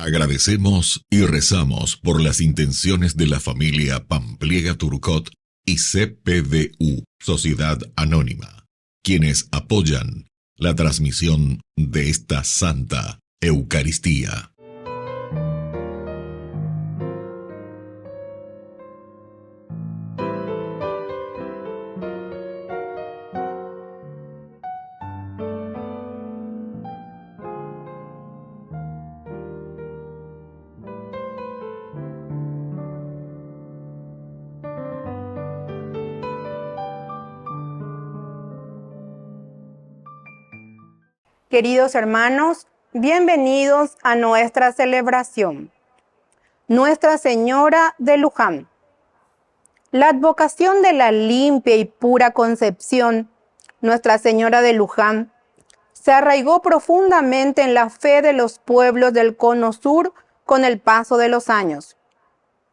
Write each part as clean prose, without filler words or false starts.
Agradecemos y rezamos por las intenciones de la familia Pampliega Turcot y CPDU, Sociedad Anónima, quienes apoyan la transmisión de esta Santa Eucaristía. Queridos hermanos, bienvenidos a nuestra celebración. Nuestra Señora de Luján. La advocación de la limpia y pura concepción, Nuestra Señora de Luján, se arraigó profundamente en la fe de los pueblos del Cono Sur con el paso de los años.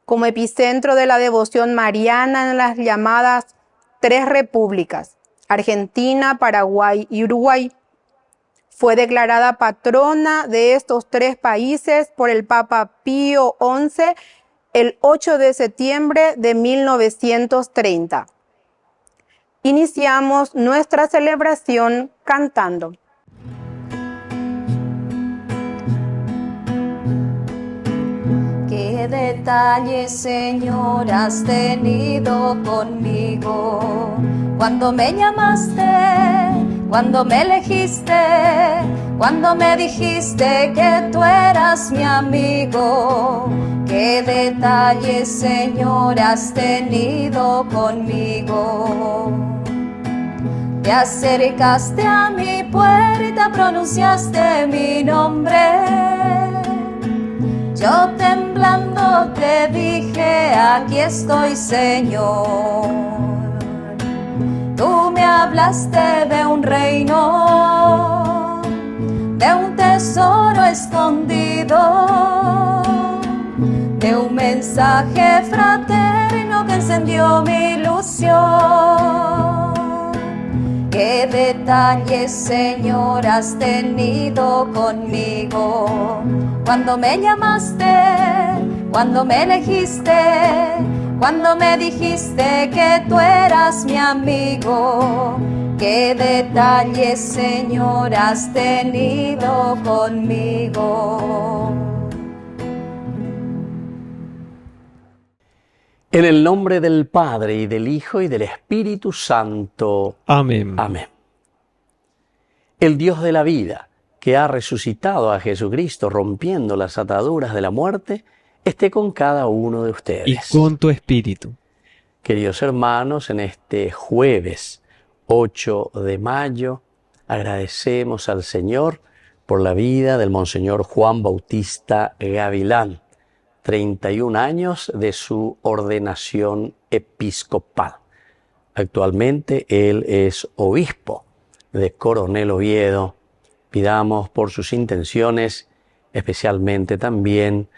Como epicentro de la devoción mariana en las llamadas Tres Repúblicas, Argentina, Paraguay y Uruguay, fue declarada patrona de estos tres países por el Papa Pío XI el 8 de septiembre de 1930. Iniciamos nuestra celebración cantando. ¿Qué detalles, Señor, has tenido conmigo? Cuando me llamaste, cuando me elegiste, cuando me dijiste que tú eras mi amigo. ¿Qué detalles, Señor, has tenido conmigo? Te acercaste a mi puerta, pronunciaste mi nombre. Yo temblando te dije, aquí estoy, Señor. Tú me hablaste de un reino, de un tesoro escondido, de un mensaje fraterno que encendió mi ilusión. ¿Qué detalles, Señor, has tenido conmigo? Cuando me llamaste, cuando me elegiste, cuando me dijiste que tú eras mi amigo. ¿Qué detalles, Señor, has tenido conmigo? En el nombre del Padre, y del Hijo, y del Espíritu Santo. Amén. Amén. El Dios de la vida, que ha resucitado a Jesucristo rompiendo las ataduras de la muerte, esté con cada uno de ustedes. Y con tu espíritu. Queridos hermanos, en este jueves 8 de mayo, agradecemos al Señor por la vida del Monseñor Juan Bautista Gavilán, 31 años de su ordenación episcopal. Actualmente él es obispo de Coronel Oviedo. Pidamos por sus intenciones, especialmente también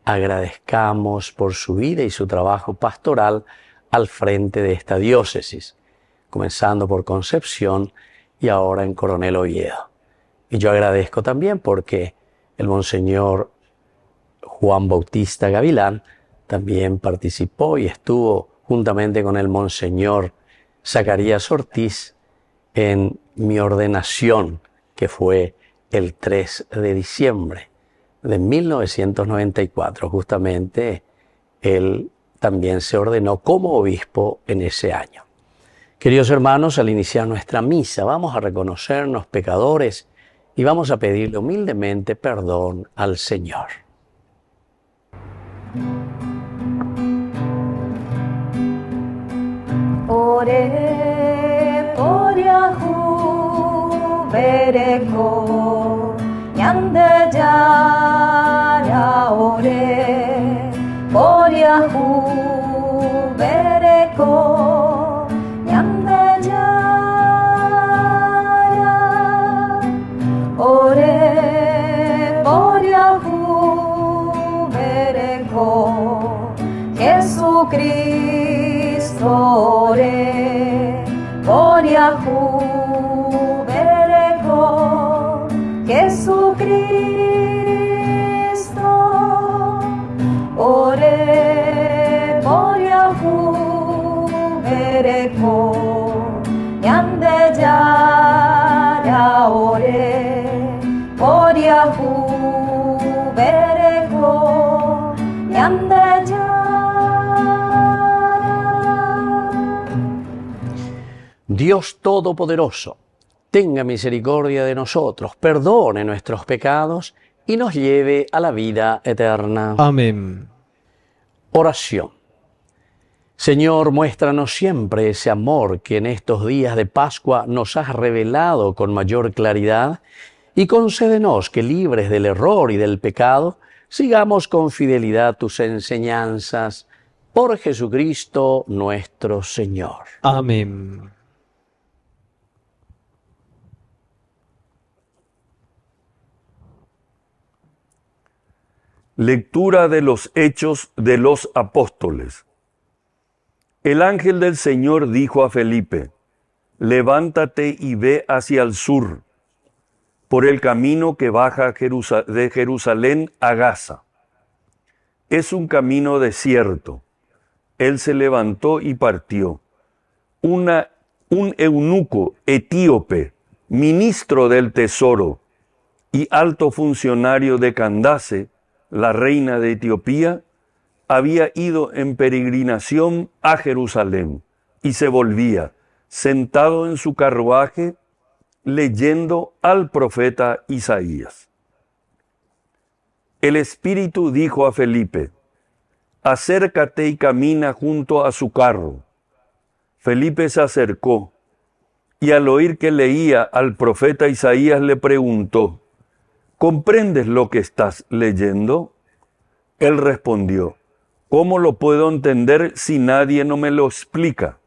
agradezcamos por su vida y su trabajo pastoral al frente de esta diócesis, comenzando por Concepción y ahora en Coronel Oviedo. Y yo agradezco también porque el Monseñor Juan Bautista Gavilán también participó y estuvo juntamente con el Monseñor Zacarías Ortiz en mi ordenación, que fue el 3 de diciembre de 1994. Justamente él también se ordenó como obispo en ese año. Queridos hermanos, al iniciar nuestra misa vamos a reconocernos pecadores y vamos a pedirle humildemente perdón al Señor. Ore por Yahu bereko nyande jara ore por Yahu bereko nyande jara ore por Yahu bereko Jesús Jesucristo ore, Oriahu bereko, Jesucristo ore, Oriahu bereko, Yande yara ore, Oriahu bereko, Yande yara. Dios Todopoderoso, tenga misericordia de nosotros, perdone nuestros pecados y nos lleve a la vida eterna. Amén. Oración. Señor, muéstranos siempre ese amor que en estos días de Pascua nos has revelado con mayor claridad y concédenos que, libres del error y del pecado, sigamos con fidelidad tus enseñanzas. Por Jesucristo nuestro Señor. Amén. Lectura de los Hechos de los Apóstoles. El ángel del Señor dijo a Felipe: levántate y ve hacia el sur, por el camino que baja de Jerusalén a Gaza. Es un camino desierto. Él se levantó y partió. Un eunuco etíope, ministro del tesoro y alto funcionario de Candace, la reina de Etiopía, había ido en peregrinación a Jerusalén y se volvía, sentado en su carruaje, leyendo al profeta Isaías. El Espíritu dijo a Felipe: acércate y camina junto a su carro. Felipe se acercó y al oír que leía al profeta Isaías le preguntó: ¿comprendes lo que estás leyendo? Él respondió: ¿cómo lo puedo entender si nadie no me lo explica?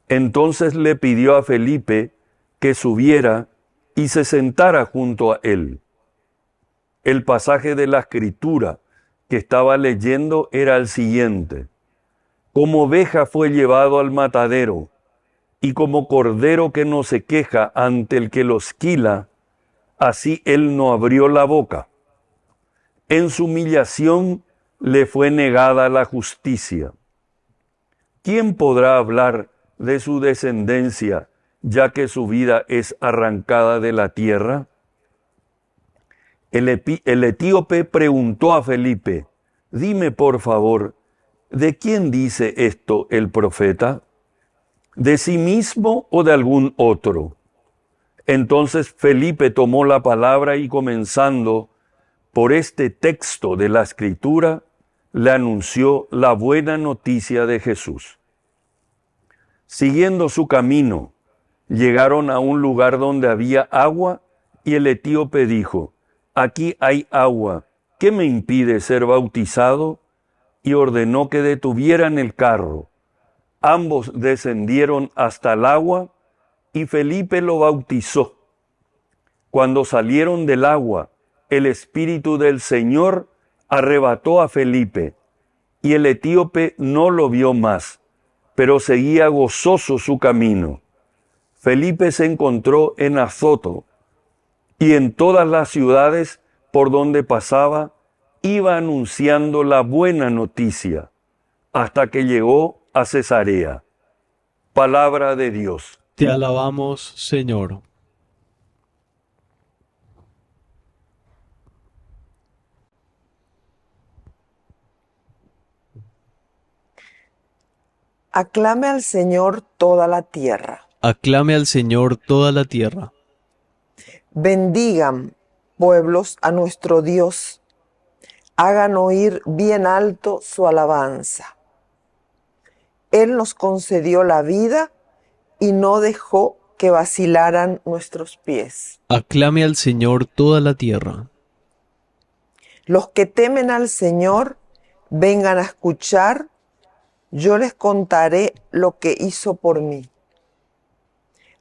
Entonces le pidió a Felipe que subiera y se sentara junto a él. El pasaje de la Escritura que estaba leyendo era el siguiente: como oveja fue llevado al matadero, y como cordero que no se queja ante el que lo esquila, así él no abrió la boca. En su humillación le fue negada la justicia. ¿Quién podrá hablar de su descendencia, ya que su vida es arrancada de la tierra? El etíope preguntó a Felipe: dime por favor, ¿de quién dice esto el profeta? ¿De sí mismo o de algún otro? Entonces Felipe tomó la palabra y, comenzando por este texto de la Escritura, le anunció la buena noticia de Jesús. Siguiendo su camino, llegaron a un lugar donde había agua y el etíope dijo: aquí hay agua, ¿qué me impide ser bautizado? Y ordenó que detuvieran el carro. Ambos descendieron hasta el agua y Felipe lo bautizó. Cuando salieron del agua, el Espíritu del Señor arrebató a Felipe, y el etíope no lo vio más, pero seguía gozoso su camino. Felipe se encontró en Azoto, y en todas las ciudades por donde pasaba, iba anunciando la buena noticia, hasta que llegó a Cesarea. Palabra de Dios. Te alabamos, Señor. Aclame al Señor toda la tierra. Aclame al Señor toda la tierra. Bendigan, pueblos, a nuestro Dios. Hagan oír bien alto su alabanza. Él nos concedió la vida y no dejó que vacilaran nuestros pies. Aclame al Señor toda la tierra. Los que temen al Señor, vengan a escuchar. Yo les contaré lo que hizo por mí.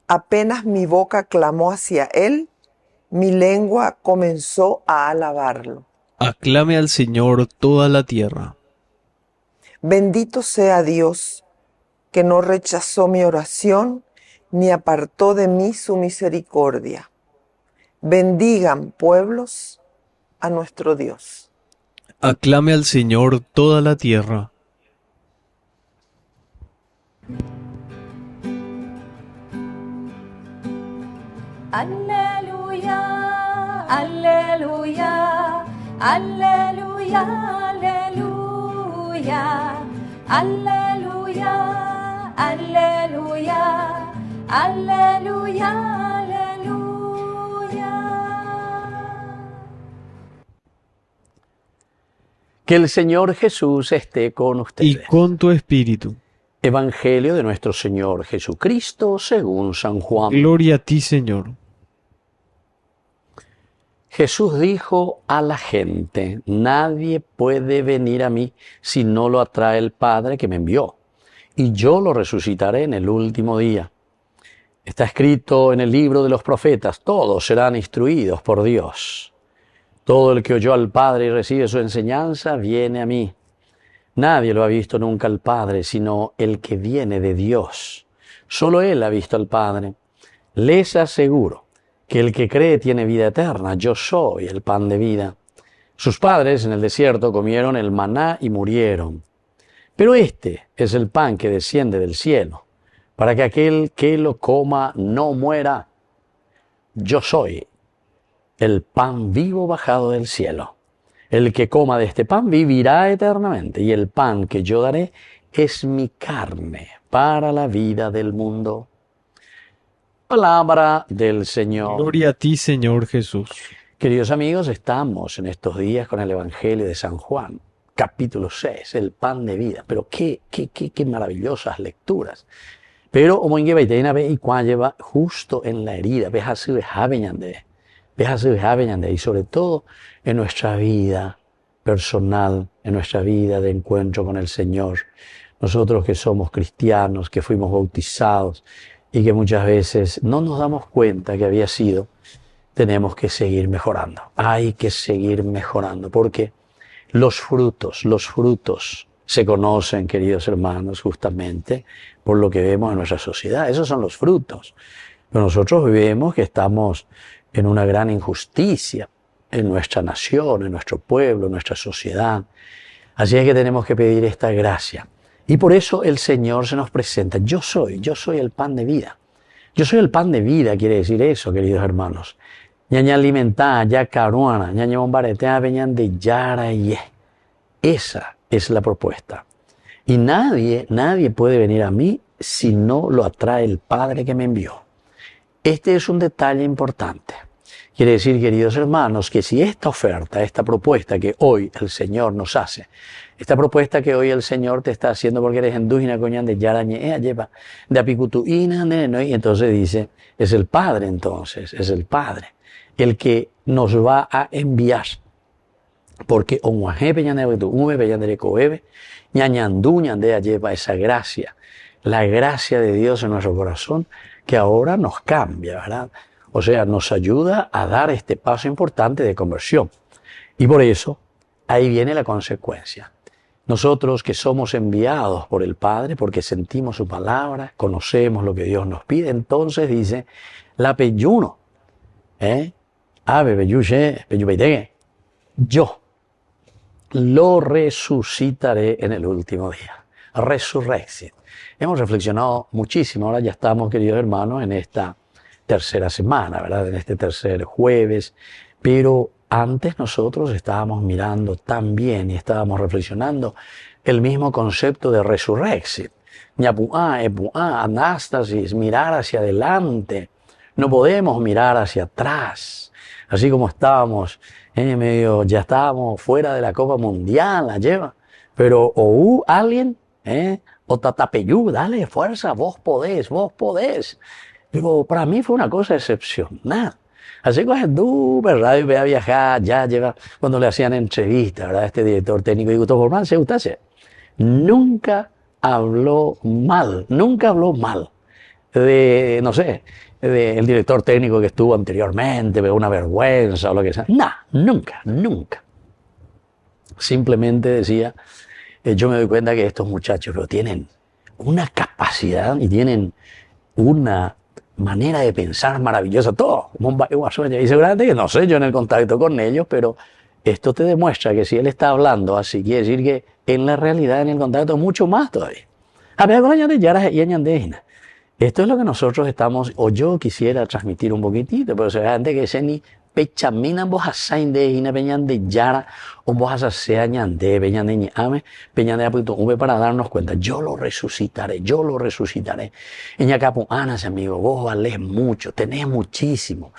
Apenas mi boca clamó hacia Él, mi lengua comenzó a alabarlo. Aclame al Señor toda la tierra. Bendito sea Dios, que no rechazó mi oración, ni apartó de mí su misericordia. Bendigan, pueblos, a nuestro Dios. Aclame al Señor toda la tierra. Aleluya, aleluya, aleluya, aleluya, aleluya, aleluya, aleluya, aleluya. Que el Señor Jesús esté con Y ustedes. con tu espíritu. Evangelio de nuestro Señor Jesucristo según San Juan. Gloria a ti, Señor. Jesús dijo a la gente: nadie puede venir a mí si no lo atrae el Padre que me envió, y yo lo resucitaré en el último día. Está escrito en el libro de los profetas: todos serán instruidos por Dios. Todo el que oyó al Padre y recibe su enseñanza viene a mí. Nadie lo ha visto nunca al Padre, sino el que viene de Dios. Solo Él ha visto al Padre. Les aseguro que el que cree tiene vida eterna. Yo soy el pan de vida. Sus padres en el desierto comieron el maná y murieron. Pero este es el pan que desciende del cielo, para que aquel que lo coma no muera. Yo soy el pan vivo bajado del cielo. El que coma de este pan vivirá eternamente, y el pan que yo daré es mi carne para la vida del mundo. Palabra del Señor. Gloria a ti, Señor Jesús. Queridos amigos, estamos en estos días con el Evangelio de San Juan, capítulo 6, el pan de vida. Pero qué maravillosas lecturas. Pero como en y cuando lleva justo en la herida, y sobre todo en nuestra vida personal, en nuestra vida de encuentro con el Señor. Nosotros que somos cristianos, que fuimos bautizados y que muchas veces no nos damos cuenta que había sido, tenemos que seguir mejorando. Hay que seguir mejorando porque los frutos se conocen, queridos hermanos, justamente por lo que vemos en nuestra sociedad. Esos son los frutos. Pero nosotros vemos que estamos en una gran injusticia en nuestra nación, en nuestro pueblo, en nuestra sociedad. Así es que tenemos que pedir esta gracia. Y por eso el Señor se nos presenta. Yo soy el pan de vida. Yo soy el pan de vida, quiere decir eso, queridos hermanos. Ñaña alimentada, ya caruana, ñaña bombaretea, veñan de yara y esa es la propuesta. Y nadie puede venir a mí si no lo atrae el Padre que me envió. Este es un detalle importante. Quiere decir, queridos hermanos, que si esta oferta, esta propuesta que hoy el Señor nos hace, esta propuesta que hoy el Señor te está haciendo porque eres endúgina coñan de yarañe, lleva de apicutuina, y entonces dice, es el Padre entonces, es el Padre, el que nos va a enviar. Porque lleva esa gracia, la gracia de Dios en nuestro corazón, que ahora nos cambia, ¿verdad? O sea, nos ayuda a dar este paso importante de conversión. Y por eso, ahí viene la consecuencia. Nosotros que somos enviados por el Padre, porque sentimos su palabra, conocemos lo que Dios nos pide, entonces dice, la peyuno, yo lo resucitaré en el último día. Resurrección. Hemos reflexionado muchísimo, ahora ya estamos, queridos hermanos, en esta tercera semana, ¿verdad? En este tercer jueves, pero antes nosotros estábamos mirando también y estábamos reflexionando el mismo concepto de resurrección. Anástasis, mirar hacia adelante. No podemos mirar hacia atrás. Así como estábamos ya estábamos fuera de la Copa Mundial, la lleva. Pero alguien, o tatapeyú, dale fuerza, vos podés. Pero para mí fue una cosa excepcional. Así que súper radio vea viajar, ya lleva, cuando le hacían entrevistas, ¿verdad? Este director técnico de Gustavo Formal, se gustase. Nunca habló mal de, no sé, del director técnico que estuvo anteriormente, de una vergüenza o lo que sea. Nunca. Simplemente decía, yo me doy cuenta que estos muchachos lo tienen una capacidad y tienen una manera de pensar maravillosa, todo. Y seguramente que no sé yo en el contacto con ellos, pero esto te demuestra que si él está hablando así, quiere decir que en la realidad, en el contacto, mucho más todavía. Esto es lo que nosotros estamos, o yo quisiera transmitir un poquitito, pero seguramente que se ni pechaminan vos asainde y peñan de yara o vos asasea ñande peñan de ñame peñan de apuito para darnos cuenta. Yo lo resucitaré, yo lo resucitaré. En Yacapu, Anas, amigo, vos valés mucho, tenés muchísimo.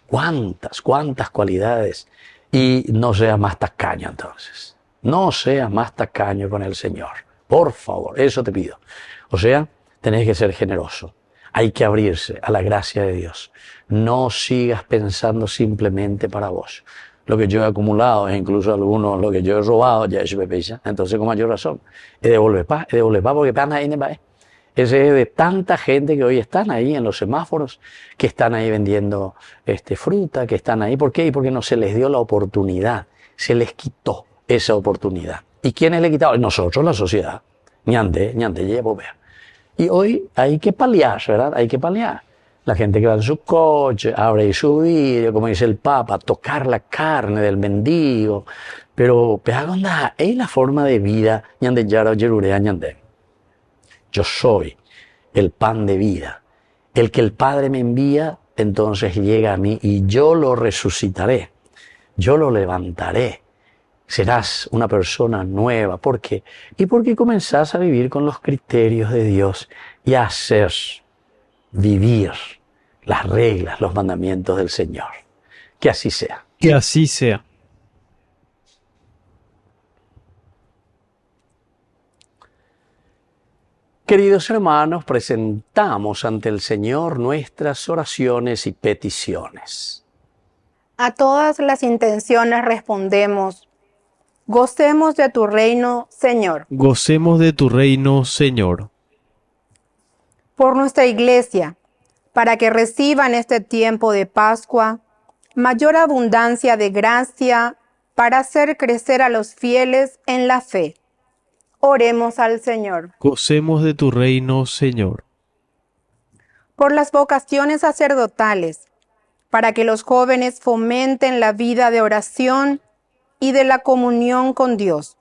Cuántas cualidades. Y no seas más tacaño entonces. No seas más tacaño con el Señor. Por favor, eso te pido. O sea, tenés que ser generoso. Hay que abrirse a la gracia de Dios. No sigas pensando simplemente para vos. Lo que yo he acumulado, e incluso algunos, lo que yo he robado, ya es bebé. Entonces, con mayor razón, es devolver paz, porque pan ahí no va. Ese es de tanta gente que hoy están ahí en los semáforos, que están ahí vendiendo fruta, que están ahí. ¿Por qué? Porque no se les dio la oportunidad. Se les quitó esa oportunidad. ¿Y quiénes le quitaron? Nosotros, la sociedad. Ñande, llevo vea. Y hoy hay que paliar, ¿verdad? Hay que paliar. La gente que va en su coche, abre su vidrio, como dice el Papa, tocar la carne del mendigo. Pero, peagonda, es la forma de vida, ñande yara yerurea ñande. Yo soy el pan de vida. El que el Padre me envía, entonces llega a mí y yo lo resucitaré. Yo lo levantaré. Serás una persona nueva. ¿Por qué? Y porque comenzás a vivir con los criterios de Dios y a hacer, vivir las reglas, los mandamientos del Señor. Que así sea. Que así sea. Queridos hermanos, presentamos ante el Señor nuestras oraciones y peticiones. A todas las intenciones respondemos: gocemos de tu reino, Señor. Gocemos de tu reino, Señor. Por nuestra Iglesia, para que reciba en este tiempo de Pascua mayor abundancia de gracia para hacer crecer a los fieles en la fe. Oremos al Señor. Gocemos de tu reino, Señor. Por las vocaciones sacerdotales, para que los jóvenes fomenten la vida de oración y de la comunión con Dios.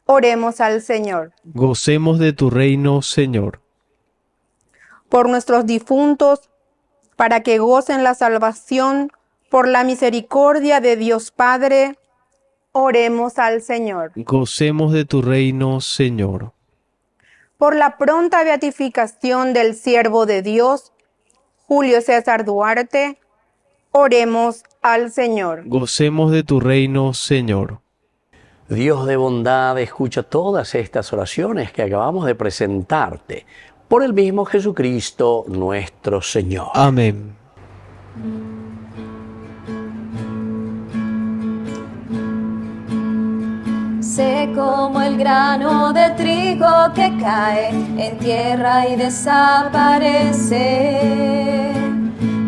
Oremos al Señor. Gocemos de tu reino, Señor. Por nuestros difuntos, para que gocen la salvación por la misericordia de Dios Padre. Oremos al Señor. Gocemos de tu reino, Señor. Por la pronta beatificación del siervo de Dios, Julio César Duarte, oremos al Señor. Gocemos de tu reino, Señor. Dios de bondad, escucha todas estas oraciones que acabamos de presentarte por el mismo Jesucristo nuestro Señor. Amén. Sé como el grano de trigo que cae en tierra y desaparece.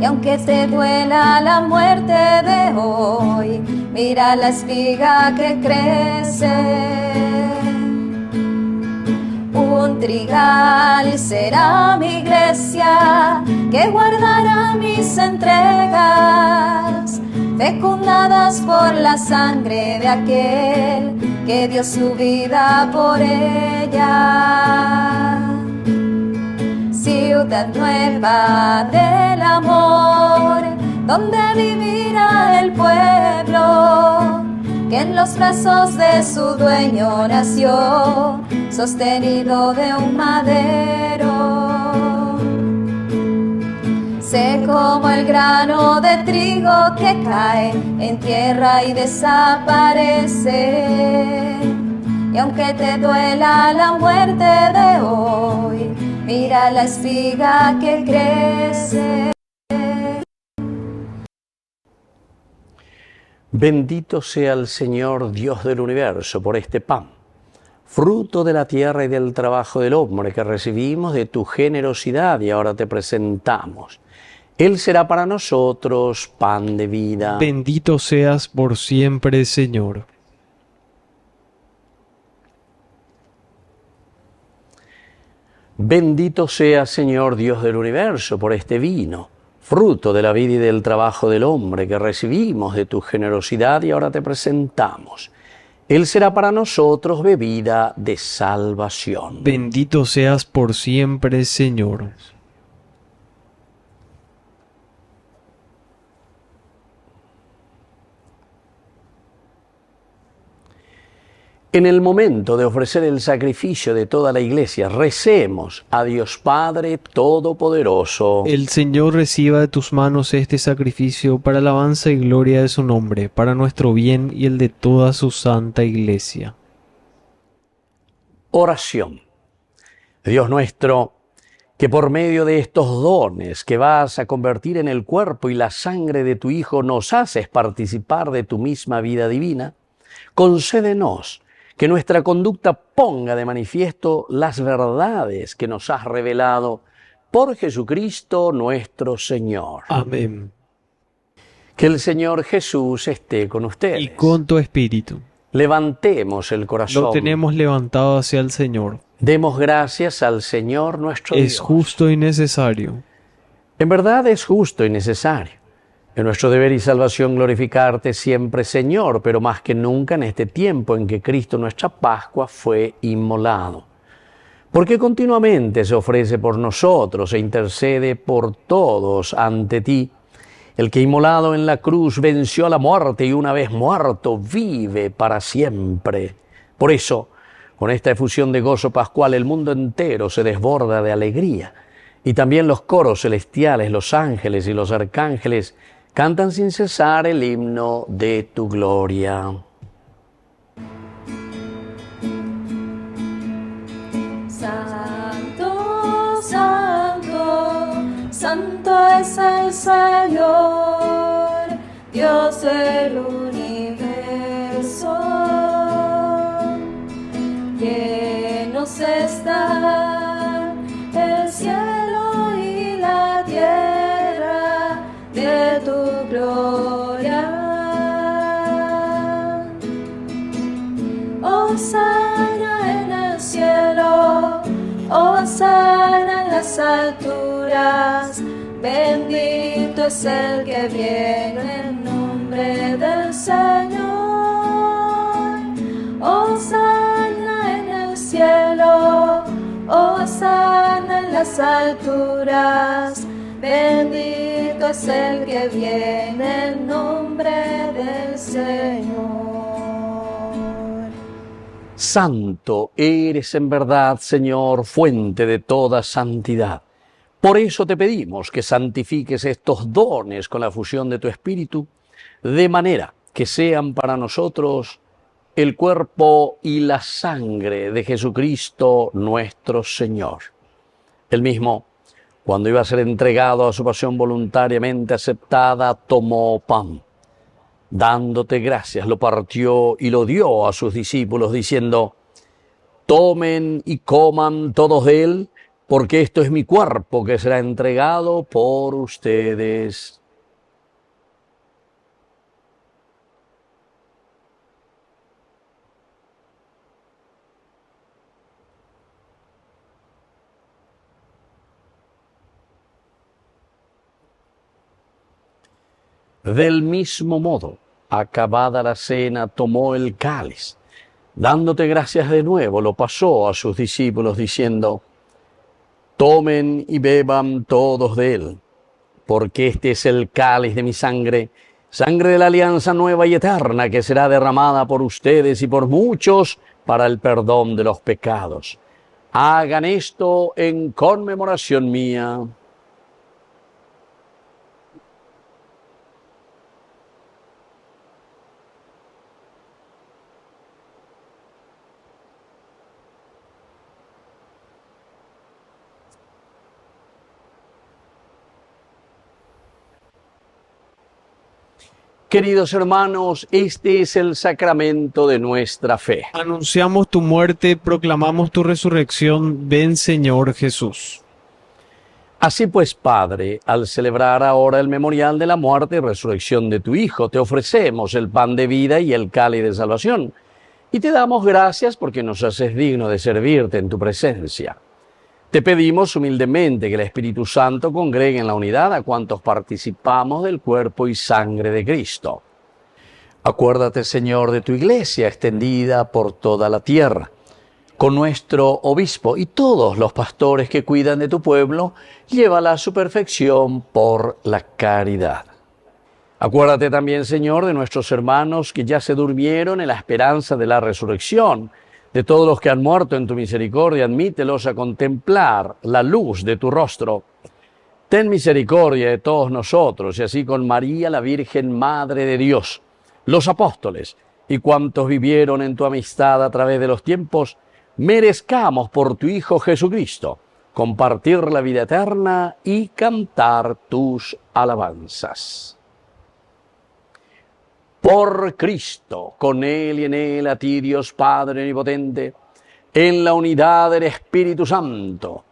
Y aunque te duela la muerte de hoy, mira la espiga que crece. Un trigal será mi iglesia, que guardará mis entregas, fecundadas por la sangre de aquel que dio su vida por ella. Ciudad nueva del amor, donde vivirá el pueblo, que en los brazos de su dueño nació, sostenido de un madero. Sé como el grano de trigo que cae en tierra y desaparece. Y aunque te duela la muerte de hoy, mira la espiga que crece. Bendito sea el Señor Dios del universo por este pan, fruto de la tierra y del trabajo del hombre que recibimos de tu generosidad y ahora te presentamos. Él será para nosotros pan de vida. Bendito seas por siempre, Señor. Bendito sea, Señor Dios del universo, por este vino, fruto de la vida y del trabajo del hombre que recibimos de tu generosidad y ahora te presentamos. Él será para nosotros bebida de salvación. Bendito seas por siempre, Señor. En el momento de ofrecer el sacrificio de toda la Iglesia, recemos a Dios Padre Todopoderoso. El Señor reciba de tus manos este sacrificio para alabanza y gloria de su nombre, para nuestro bien y el de toda su santa Iglesia. Oración. Dios nuestro, que por medio de estos dones que vas a convertir en el cuerpo y la sangre de tu Hijo nos haces participar de tu misma vida divina, concédenos que nuestra conducta ponga de manifiesto las verdades que nos has revelado por Jesucristo nuestro Señor. Amén. Que el Señor Jesús esté con ustedes. Y con tu espíritu. Levantemos el corazón. Lo tenemos levantado hacia el Señor. Demos gracias al Señor nuestro Dios. Es justo y necesario. En verdad es justo y necesario. Es nuestro deber y salvación glorificarte siempre, Señor, pero más que nunca en este tiempo en que Cristo nuestra Pascua fue inmolado. Porque continuamente se ofrece por nosotros e intercede por todos ante ti. El que inmolado en la cruz venció a la muerte y una vez muerto vive para siempre. Por eso, con esta efusión de gozo pascual, el mundo entero se desborda de alegría. Y también los coros celestiales, los ángeles y los arcángeles cantan sin cesar el himno de tu gloria. Santo, santo, santo es el Señor, Dios del universo. Llenos están el cielo y la tierra de tu gloria. Hosana en el cielo, hosana en las alturas, bendito es el que viene en nombre del Señor. Hosana en el cielo, hosana en las alturas, bendito es el que viene en nombre del Señor. Santo eres en verdad, Señor, fuente de toda santidad. Por eso te pedimos que santifiques estos dones con la fusión de tu Espíritu, de manera que sean para nosotros el cuerpo y la sangre de Jesucristo nuestro Señor. Él mismo, cuando iba a ser entregado a su pasión voluntariamente aceptada, tomó pan. Dándote gracias, lo partió y lo dio a sus discípulos, diciendo: tomen y coman todos de él, porque esto es mi cuerpo que será entregado por ustedes. Del mismo modo, acabada la cena, tomó el cáliz. Dándote gracias de nuevo, lo pasó a sus discípulos, diciendo: tomen y beban todos de él, porque este es el cáliz de mi sangre, sangre de la alianza nueva y eterna, que será derramada por ustedes y por muchos para el perdón de los pecados. Hagan esto en conmemoración mía. Queridos hermanos, este es el sacramento de nuestra fe. Anunciamos tu muerte, proclamamos tu resurrección. Ven, Señor Jesús. Así pues, Padre, al celebrar ahora el memorial de la muerte y resurrección de tu Hijo, te ofrecemos el pan de vida y el cáliz de salvación. Y te damos gracias porque nos haces digno de servirte en tu presencia. Te pedimos humildemente que el Espíritu Santo congregue en la unidad a cuantos participamos del cuerpo y sangre de Cristo. Acuérdate, Señor, de tu iglesia extendida por toda la tierra, con nuestro obispo y todos los pastores que cuidan de tu pueblo, llévala a su perfección por la caridad. Acuérdate también, Señor, de nuestros hermanos que ya se durmieron en la esperanza de la resurrección, de todos los que han muerto en tu misericordia, admítelos a contemplar la luz de tu rostro. Ten misericordia de todos nosotros, y así con María, la Virgen Madre de Dios, los apóstoles y cuantos vivieron en tu amistad a través de los tiempos, merezcamos por tu Hijo Jesucristo compartir la vida eterna y cantar tus alabanzas. Por Cristo, con Él y en Él, a ti, Dios Padre omnipotente, en la unidad del Espíritu Santo,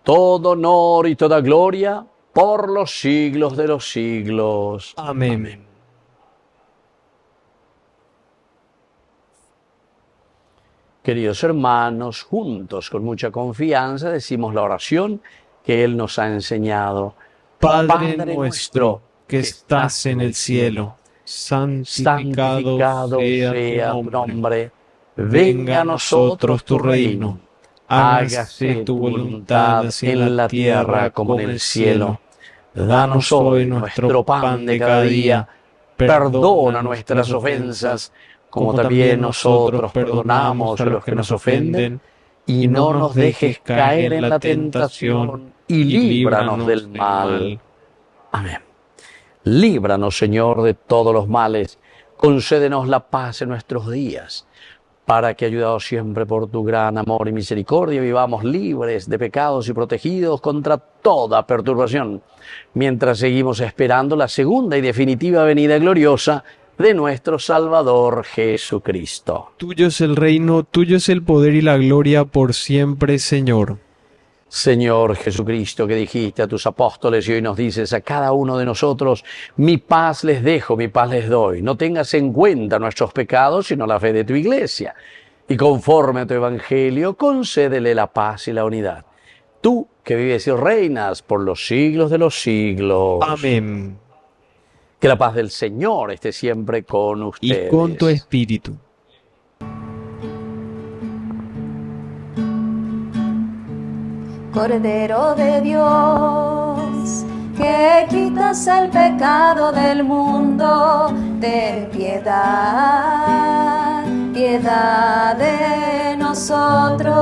todo honor y toda gloria por los siglos de los siglos. Amén. Queridos hermanos, juntos, con mucha confianza, decimos la oración que Él nos ha enseñado. Padre nuestro, que estás en el cielo, santificado sea tu nombre. Venga a nosotros tu reino. Hágase tu voluntad así en la tierra como en el cielo. Danos hoy nuestro pan de cada día. Perdona nuestras ofensas, como también nosotros perdonamos a los que nos ofenden. Y no nos dejes caer en la tentación, y líbranos del mal. Amén. Líbranos, Señor, de todos los males. Concédenos la paz en nuestros días, para que, ayudados siempre por tu gran amor y misericordia, vivamos libres de pecados y protegidos contra toda perturbación, mientras seguimos esperando la segunda y definitiva venida gloriosa de nuestro Salvador Jesucristo. Tuyo es el reino, tuyo es el poder y la gloria por siempre, Señor. Señor Jesucristo, que dijiste a tus apóstoles y hoy nos dices a cada uno de nosotros, mi paz les dejo, mi paz les doy. No tengas en cuenta nuestros pecados, sino la fe de tu iglesia. Y conforme a tu evangelio, concédele la paz y la unidad. Tú, que vives y reinas por los siglos de los siglos. Amén. Que la paz del Señor esté siempre con ustedes. Y con tu espíritu. Cordero de Dios, que quitas el pecado del mundo, ten piedad, piedad de nosotros.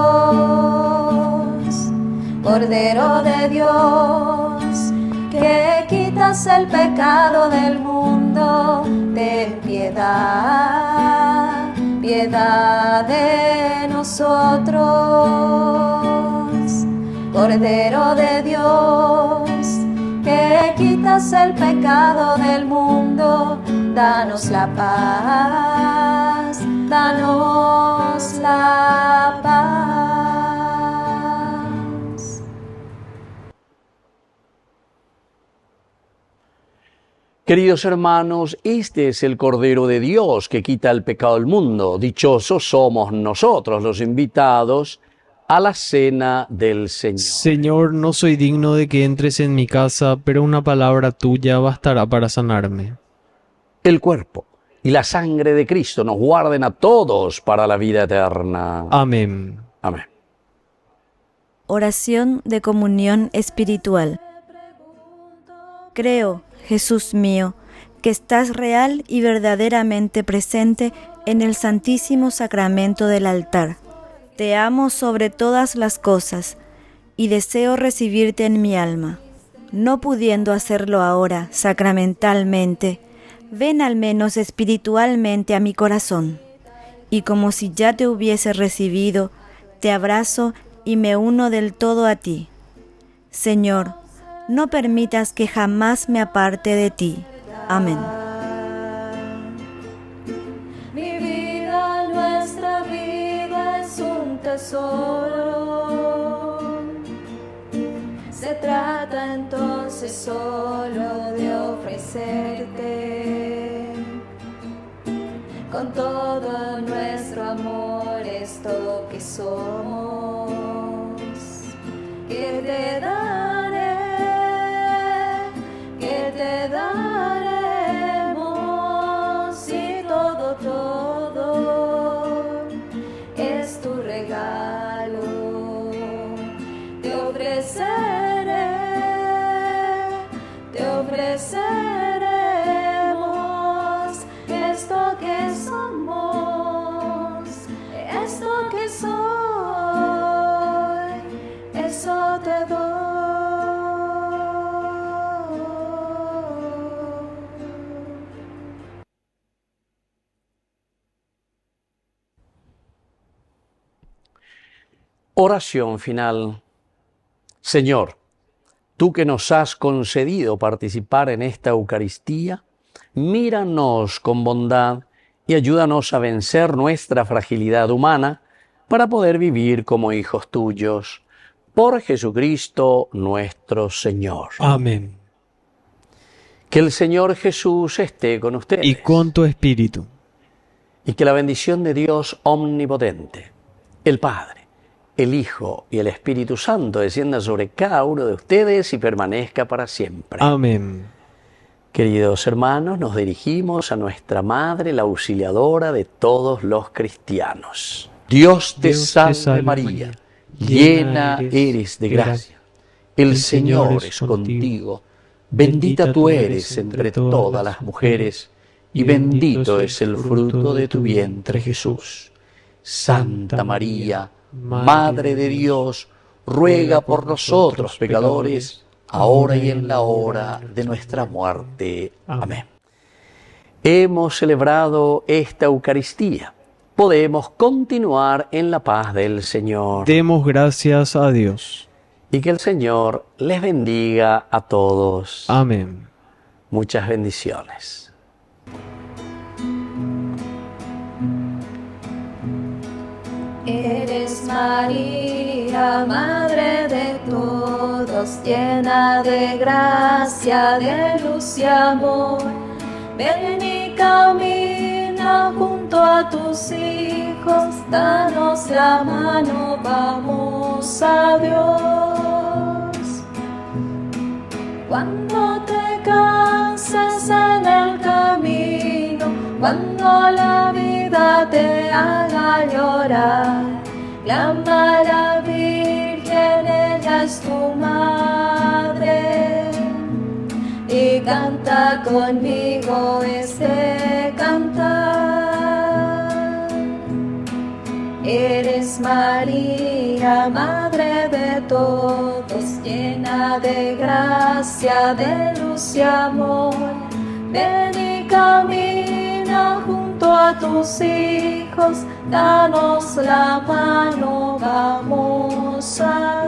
Cordero de Dios, que quitas el pecado del mundo, ten piedad, piedad de nosotros. Cordero de Dios, que quitas el pecado del mundo, danos la paz, danos la paz. Queridos hermanos, este es el Cordero de Dios que quita el pecado del mundo. Dichosos somos nosotros, los invitados a la cena del Señor. Señor, no soy digno de que entres en mi casa, pero una palabra tuya bastará para sanarme. El cuerpo y la sangre de Cristo nos guarden a todos para la vida eterna. Amén. Amén. Oración de comunión espiritual. Creo, Jesús mío, que estás real y verdaderamente presente en el Santísimo Sacramento del altar. Te amo sobre todas las cosas y deseo recibirte en mi alma. No pudiendo hacerlo ahora sacramentalmente, ven al menos espiritualmente a mi corazón. Y como si ya te hubiese recibido, te abrazo y me uno del todo a ti. Señor, no permitas que jamás me aparte de ti. Amén. Mi vida, nuestra vida es un tesoro. Se trata entonces solo de ofrecerte con todo nuestro amor esto que somos. Que Oración final. Señor, tú que nos has concedido participar en esta Eucaristía, míranos con bondad y ayúdanos a vencer nuestra fragilidad humana para poder vivir como hijos tuyos. Por Jesucristo nuestro Señor. Amén. Que el Señor Jesús esté con ustedes. Y con tu espíritu. Y que la bendición de Dios omnipotente, el Padre, el Hijo y el Espíritu Santo descienda sobre cada uno de ustedes y permanezca para siempre. Amén. Queridos hermanos, nos dirigimos a nuestra Madre, la auxiliadora de todos los cristianos. Dios te salve María, llena eres de gracia. El Señor es contigo. Bendita tú eres entre todas las mujeres, y bendito es el fruto de tu vientre, Jesús. Santa María, Madre de Dios, ruega por nosotros pecadores, ahora y en la hora de nuestra muerte. Amén. Hemos celebrado esta Eucaristía. Podemos continuar en la paz del Señor. Demos gracias a Dios. Y que el Señor les bendiga a todos. Amén. Muchas bendiciones. Eres María, Madre de todos, llena de gracia, de luz y amor. Ven y camina junto a tus hijos, danos la mano, vamos a Dios. Cuando te cansas en el camino, cuando la vida te haga llorar, clama a la Virgen, ella es tu madre, y canta conmigo este cantar. Eres María, Madre de todos, llena de gracia, de luz y amor. Ven y camina junto a tus hijos, danos la mano, vamos a